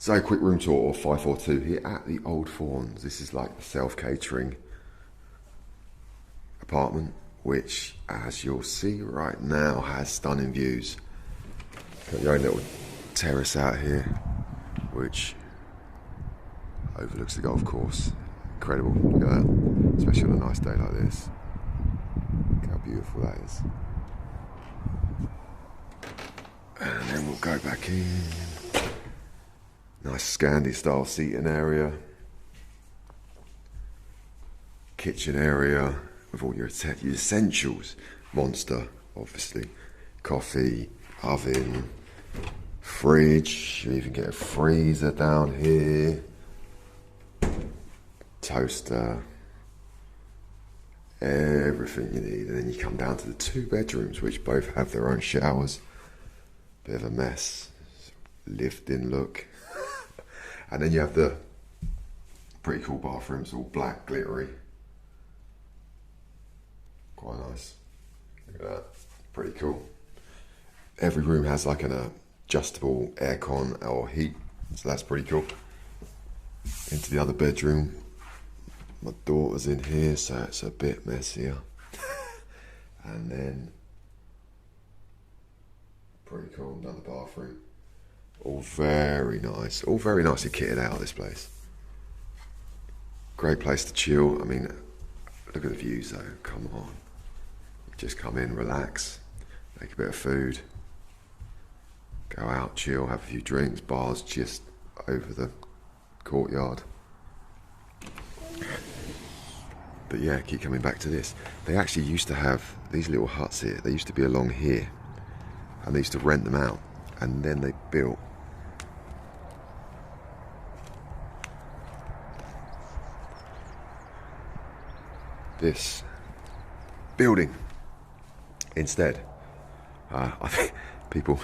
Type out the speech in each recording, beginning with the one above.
So quick room tour of 542 here at the Old Thorns. This is like the self-catering apartment, which, as you'll see right now, has stunning views. Got your own little terrace out here, which overlooks the golf course. Incredible, look at that, especially on a nice day like this. Look how beautiful that is. And then we'll go back in. Nice Scandi style seating area. Kitchen area with all your essentials. Monster, obviously. Coffee, oven, fridge. You even get a freezer down here. Toaster. Everything you need. And then you come down to the 2 bedrooms, which both have their own showers. Bit of a mess. Lived-in look. And then you have the pretty cool bathrooms, all black, glittery. Quite nice. Look at that. Pretty cool. Every room has like an adjustable aircon or heat, so that's pretty cool. Into the other bedroom. My daughter's in here, so it's a bit messier. And then, pretty cool, another bathroom. All very nice. All very nicely kitted out, this place. Great place to chill. I mean, look at the views though, come on. Just come in, relax, make a bit of food, go out, chill, have a few drinks, bars just over the courtyard. But yeah, keep coming back to this. They actually used to have these little huts here. They used to be along here, and they used to rent them out, and then they built this building instead. I think people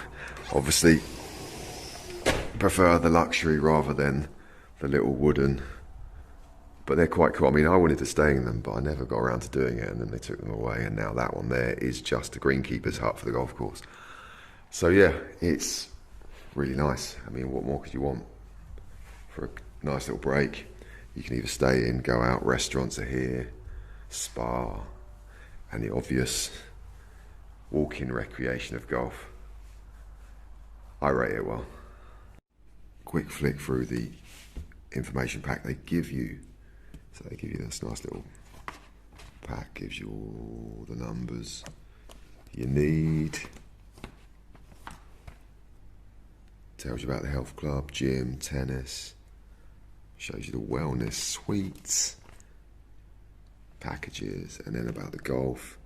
obviously prefer the luxury rather than the little wooden, but they're quite cool. I mean, I wanted to stay in them, but I never got around to doing it, and then they took them away, and now that one there is just a greenkeeper's hut for the golf course. So yeah, it's really nice. I mean, what more could you want for a nice little break? You can either stay in, go out, restaurants are here, spa, and the obvious walk-in recreation of golf. I rate it well. Quick flick through the information pack they give you. So they give you this nice little pack, gives you all the numbers you need. Tells you about the health club, gym, tennis. Shows you the wellness suites, packages, and then about the golf,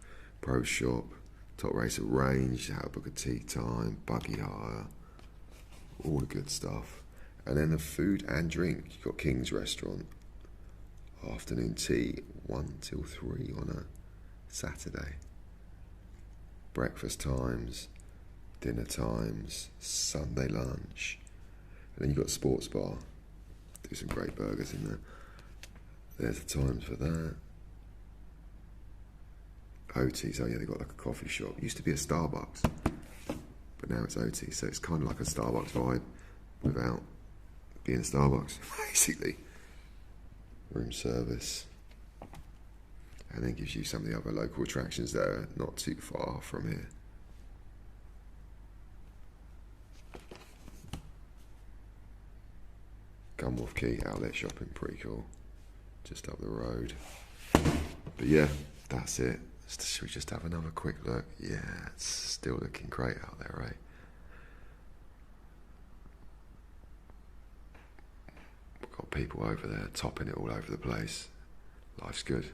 pro shop, top racer range, how to book a tee time, buggy hire, all the good stuff. And then the food and drink. You've got King's Restaurant, afternoon tea, 1 till 3 on a Saturday. Breakfast times, dinner times, Sunday lunch. And then you've got sports bar. Do some great burgers in there. There's the times for that. OTs, oh yeah, they've got like a coffee shop. It used to be a Starbucks, but now it's OT, so it's kind of like a Starbucks vibe without being Starbucks, basically. Room service. And then gives you some of the other local attractions that are not too far from here. Gunwolf Key outlet shopping, pretty cool. Just up the road. But yeah, that's it. Should we just have another quick look? Yeah, it's still looking great out there, right? We've got people over there topping it all over the place. Life's good.